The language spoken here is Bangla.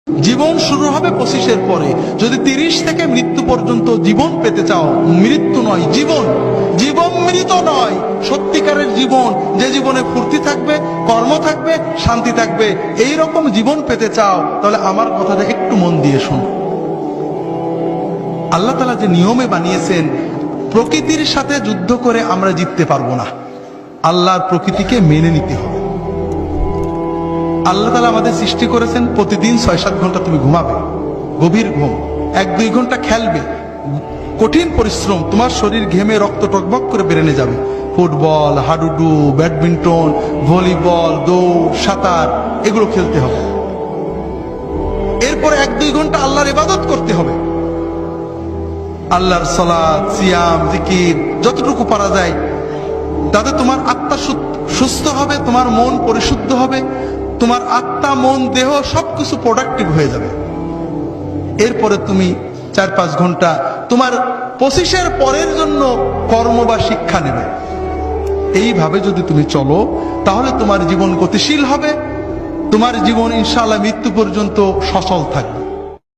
জীবন শুরু হবে 25-এর পরে। যদি 30 থেকে মৃত্যু পর্যন্ত জীবন পেতে চাও, মৃত্যু নয় জীবন, জীবন মৃত নয়, সত্যিকারের জীবন, যে জীবনে ফুর্তি থাকবে, কর্ম থাকবে, শান্তি থাকবে, এই রকম জীবন পেতে চাও, তাহলে আমার কথাটা একটু মন দিয়ে শোনো। আল্লাহ তাআলা যে নিয়মে বানিয়েছেন, প্রকৃতির সাথে যুদ্ধ করে আমরা জিততে পারবো না, আল্লাহর প্রকৃতিকে মেনে নিতে হবে। আল্লাহ তাআলা আমাদের সৃষ্টি করেছেন, প্রতিদিন 6-7 ঘন্টা তুমি ঘুমাবে, গভীর ঘুম, 1-2 ঘন্টা খেলবে, কঠিন পরিশ্রম, তোমার শরীর ঘেমে রক্ত টকবক করে বেরেনে যাবে, ফুটবল, হাডুডু, ব্যাডমিন্টন, ভলিবল, দৌড়, সাঁতার, এগুলো খেলতে হবে। এরপর 1-2 ঘন্টা আল্লাহর ইবাদত করতে হবে, আল্লাহর সালাত, সিয়াম, জিকির যতটুকু পারা যায়, তাতে তোমার আত্মা সুস্থ হবে, তোমার মন পরিশুদ্ধ হবে, তোমার আত্মা, মন, দেহ সবকিছু প্রোডাক্টিভ হয়ে যাবে। এরপরে তুমি 4-5 ঘন্টা তোমার 25-এর পরের জন্য কর্ম বা শিক্ষা নেবে। এইভাবে যদি তুমি চলো, তাহলে তোমার জীবন গতিশীল হবে, তোমার জীবন ইনশাআল্লাহ মৃত্যু পর্যন্ত সচল থাকবে।